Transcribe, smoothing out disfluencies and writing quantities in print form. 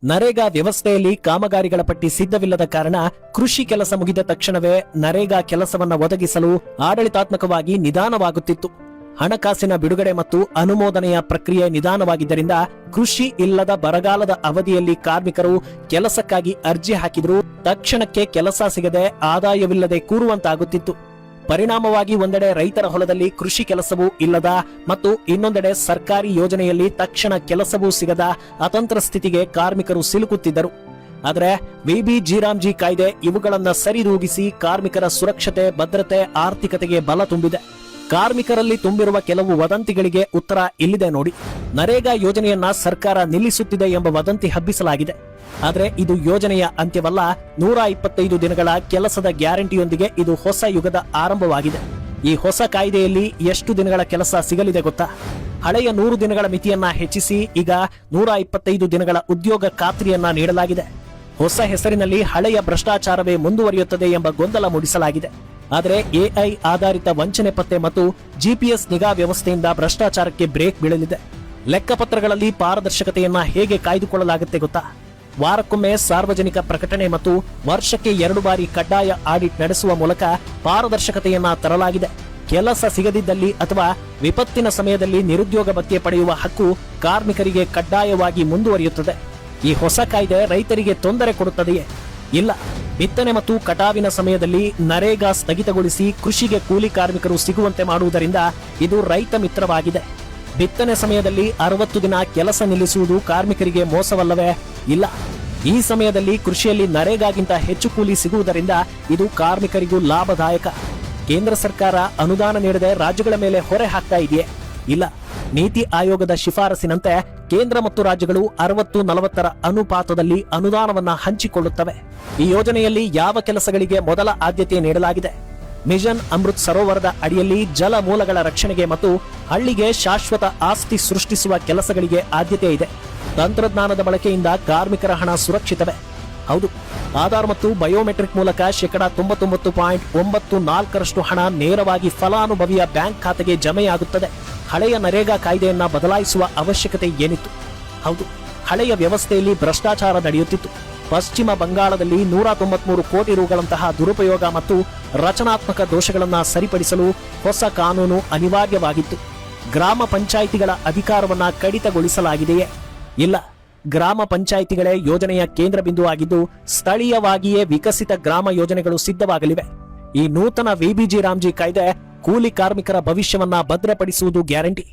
ನರೇಗಾ ವ್ಯವಸ್ಥೆಯಲ್ಲಿ ಕಾಮಗಾರಿಗಳ ಪಟ್ಟಿ ಸಿದ್ಧವಿಲ್ಲದ ಕಾರಣ ಕೃಷಿ ಕೆಲಸ ಮುಗಿದ ತಕ್ಷಣವೇ ನರೇಗಾ ಕೆಲಸವನ್ನ ಒದಗಿಸಲು ಆಡಳಿತಾತ್ಮಕವಾಗಿ ನಿಧಾನವಾಗುತ್ತಿತ್ತು. ಹಣಕಾಸಿನ ಬಿಡುಗಡೆ ಮತ್ತು ಅನುಮೋದನೆಯ ಪ್ರಕ್ರಿಯೆ ನಿಧಾನವಾಗಿದ್ದರಿಂದ ಕೃಷಿ ಇಲ್ಲದ ಬರಗಾಲದ ಅವಧಿಯಲ್ಲಿ ಕಾರ್ಮಿಕರು ಕೆಲಸಕ್ಕಾಗಿ ಅರ್ಜಿ ಹಾಕಿದರೂ ತಕ್ಷಣಕ್ಕೆ ಕೆಲಸ ಸಿಗದೆ ಆದಾಯವಿಲ್ಲದೆ ಕೂರುವಂತಾಗುತ್ತಿತ್ತು. ಪರಿಣಾಮವಾಗಿ ಒಂದೆಡೆ ರೈತರ ಹೊಲದಲ್ಲಿ ಕೃಷಿ ಕೆಲಸವೂ ಇಲ್ಲದ ಮತ್ತು ಇನ್ನೊಂದೆಡೆ ಸರ್ಕಾರಿ ಯೋಜನೆಯಲ್ಲಿ ತಕ್ಷಣ ಕೆಲಸವೂ ಸಿಗದ ಅತಂತ್ರ ಸ್ಥಿತಿಗೆ ಕಾರ್ಮಿಕರು ಸಿಲುಕುತ್ತಿದ್ದರು. ಆದರೆ ವಿಬಿಜಿರಾಮ್ಜಿ ಕಾಯ್ದೆ ಇವುಗಳನ್ನ ಸರಿದೂಗಿಸಿ ಕಾರ್ಮಿಕರ ಸುರಕ್ಷತೆ, ಭದ್ರತೆ, ಆರ್ಥಿಕತೆಗೆ ಬಲ ತುಂಬಿದೆ. ಕಾರ್ಮಿಕರಲ್ಲಿ ತುಂಬಿರುವ ಕೆಲವು ವದಂತಿಗಳಿಗೆ ಉತ್ತರ ಇಲ್ಲಿದೆ ನೋಡಿ. ನರೇಗಾ ಯೋಜನೆಯನ್ನ ಸರ್ಕಾರ ನಿಲ್ಲಿಸುತ್ತಿದೆ ಎಂಬ ವದಂತಿ ಹಬ್ಬಿಸಲಾಗಿದೆ. ಆದರೆ ಇದು ಯೋಜನೆಯ ಅಂತ್ಯವಲ್ಲ. 125 ದಿನಗಳ ಕೆಲಸದ ಗ್ಯಾರಂಟಿಯೊಂದಿಗೆ ಇದು ಹೊಸ ಯುಗದ ಆರಂಭವಾಗಿದೆ. ಈ ಹೊಸ ಕಾಯ್ದೆಯಲ್ಲಿ ಎಷ್ಟು ದಿನಗಳ ಕೆಲಸ ಸಿಗಲಿದೆ ಗೊತ್ತಾ? ಹಳೆಯ 100 ದಿನಗಳ ಮಿತಿಯನ್ನ ಹೆಚ್ಚಿಸಿ ಈಗ 125 ದಿನಗಳ ಉದ್ಯೋಗ ಖಾತ್ರಿಯನ್ನ ನೀಡಲಾಗಿದೆ. ಹೊಸ ಹೆಸರಿನಲ್ಲಿ ಹಳೆಯ ಭ್ರಷ್ಟಾಚಾರವೇ ಮುಂದುವರಿಯುತ್ತದೆ ಎಂಬ ಗೊಂದಲ ಮೂಡಿಸಲಾಗಿದೆ. ಆದರೆ ಎಐ ಆಧಾರಿತ ವಂಚನೆ ಪತ್ತೆ ಮತ್ತು ಜಿಪಿಎಸ್ ನಿಗಾ ವ್ಯವಸ್ಥೆಯಿಂದ ಭ್ರಷ್ಟಾಚಾರಕ್ಕೆ ಬ್ರೇಕ್ ಬೀಳಲಿದೆ. ಲೆಕ್ಕಪತ್ರಗಳಲ್ಲಿ ಪಾರದರ್ಶಕತೆಯನ್ನ ಹೇಗೆ ಕಾಯ್ದುಕೊಳ್ಳಲಾಗುತ್ತೆ ಗೊತ್ತಾ? ವಾರಕ್ಕೊಮ್ಮೆ ಸಾರ್ವಜನಿಕ ಪ್ರಕಟಣೆ ಮತ್ತು ವರ್ಷಕ್ಕೆ 2 ಬಾರಿ ಕಡ್ಡಾಯ ಆಡಿಟ್ ನಡೆಸುವ ಮೂಲಕ ಪಾರದರ್ಶಕತೆಯನ್ನ ತರಲಾಗಿದೆ. ಕೆಲಸ ಸಿಗದಿದ್ದಲ್ಲಿ ಅಥವಾ ವಿಪತ್ತಿನ ಸಮಯದಲ್ಲಿ ನಿರುದ್ಯೋಗ ಭತ್ಯೆ ಪಡೆಯುವ ಹಕ್ಕು ಕಾರ್ಮಿಕರಿಗೆ ಕಡ್ಡಾಯವಾಗಿ ಮುಂದುವರಿಯುತ್ತದೆ. ಈ ಹೊಸ ಕಾಯ್ದೆ ರೈತರಿಗೆ ತೊಂದರೆ ಕೊಡುತ್ತದೆಯೇ? ಇಲ್ಲ. ಬಿತ್ತನೆ ಮತ್ತು ಕಟಾವಿನ ಸಮಯದಲ್ಲಿ ನರೇಗಾ ಸ್ಥಗಿತಗೊಳಿಸಿ ಕೃಷಿಗೆ ಕೂಲಿ ಕಾರ್ಮಿಕರು ಸಿಗುವಂತೆ ಮಾಡುವುದರಿಂದ ಇದು ರೈತ ಮಿತ್ರವಾಗಿದೆ. ಬಿತ್ತನೆ ಸಮಯದಲ್ಲಿ 60 ದಿನ ಕೆಲಸ ನಿಲ್ಲಿಸುವುದು ಕಾರ್ಮಿಕರಿಗೆ ಮೋಸವಲ್ಲವೇ? ಇಲ್ಲ. ಈ ಸಮಯದಲ್ಲಿ ಕೃಷಿಯಲ್ಲಿ ನರೇಗಾಗಿಂತ ಹೆಚ್ಚು ಕೂಲಿ ಸಿಗುವುದರಿಂದ ಇದು ಕಾರ್ಮಿಕರಿಗೂ ಲಾಭದಾಯಕ. ಕೇಂದ್ರ ಸರ್ಕಾರ ಅನುದಾನ ನೀಡದೆ ರಾಜ್ಯಗಳ ಮೇಲೆ ಹೊರೆ ಹಾಕ್ತಾ ಇದೆಯೇ? ಇಲ್ಲ. ನೀತಿ ಆಯೋಗದ ಶಿಫಾರಸಿನಂತೆ ಕೇಂದ್ರ ಮತ್ತು ರಾಜ್ಯಗಳು 60-40 ಅನುಪಾತದಲ್ಲಿ ಅನುದಾನವನ್ನ ಹಂಚಿಕೊಳ್ಳುತ್ತವೆ. ಈ ಯೋಜನೆಯಲ್ಲಿ ಯಾವ ಕೆಲಸಗಳಿಗೆ ಮೊದಲ ಆದ್ಯತೆ ನೀಡಲಾಗಿದೆ? ಮಿಷನ್ ಅಮೃತ್ ಸರೋವರದ ಅಡಿಯಲ್ಲಿ ಜಲ ಮೂಲಗಳ ರಕ್ಷಣೆಗೆ ಮತ್ತು ಹಳ್ಳಿಗೆ ಶಾಶ್ವತ ಆಸ್ತಿ ಸೃಷ್ಟಿಸುವ ಕೆಲಸಗಳಿಗೆ ಆದ್ಯತೆ ಇದೆ. ತಂತ್ರಜ್ಞಾನದ ಬಳಕೆಯಿಂದ ಕಾರ್ಮಿಕರ ಹಣ ಸುರಕ್ಷಿತವೇ? ಹೌದು. ಆಧಾರ್ ಮತ್ತು ಬಯೋಮೆಟ್ರಿಕ್ ಮೂಲಕ 99.94% ಹಣ ನೇರವಾಗಿ ಫಲಾನುಭವಿಯ ಬ್ಯಾಂಕ್ ಖಾತೆಗೆ ಜಮೆಯಾಗುತ್ತದೆ. ಹಳೆಯ ನರೇಗಾ ಕಾಯ್ದೆಯನ್ನ ಬದಲಾಯಿಸುವ ಅವಶ್ಯಕತೆ ಏನಿತ್ತು? ಹೌದು, ಹಳೆಯ ವ್ಯವಸ್ಥೆಯಲ್ಲಿ ಭ್ರಷ್ಟಾಚಾರ ನಡೆಯುತ್ತಿತ್ತು. ಪಶ್ಚಿಮ ಬಂಗಾಳದಲ್ಲಿ 193 ಕೋಟಿ ರುಗಳಂತಹ ದುರುಪಯೋಗ ಮತ್ತು ರಚನಾತ್ಮಕ ದೋಷಗಳನ್ನ ಸರಿಪಡಿಸಲು ಹೊಸ ಕಾನೂನು ಅನಿವಾರ್ಯವಾಗಿತ್ತು. ಗ್ರಾಮ ಪಂಚಾಯಿತಿಗಳ ಅಧಿಕಾರವನ್ನ ಕಡಿತಗೊಳಿಸಲಾಗಿದೆಯೇ? ಇಲ್ಲ. ಗ್ರಾಮ ಪಂಚಾಯಿತಿಗಳೇ ಯೋಜನೆಯ ಕೇಂದ್ರ ಬಿಂದುವಾಗಿದ್ದು ಸ್ಥಳೀಯವಾಗಿಯೇ ವಿಕಸಿತ ಗ್ರಾಮ ಯೋಜನೆಗಳು ಸಿದ್ಧವಾಗಲಿವೆ. ಈ ನೂತನ ವಿಬಿಜಿರಾಮ್ಜಿ ಕಾಯ್ದೆ ಕೂಲಿ ಕಾರ್ಮಿಕರ ಭವಿಷ್ಯವನ್ನ ಭದ್ರಪಡಿಸುವುದು ಗ್ಯಾರಂಟಿ.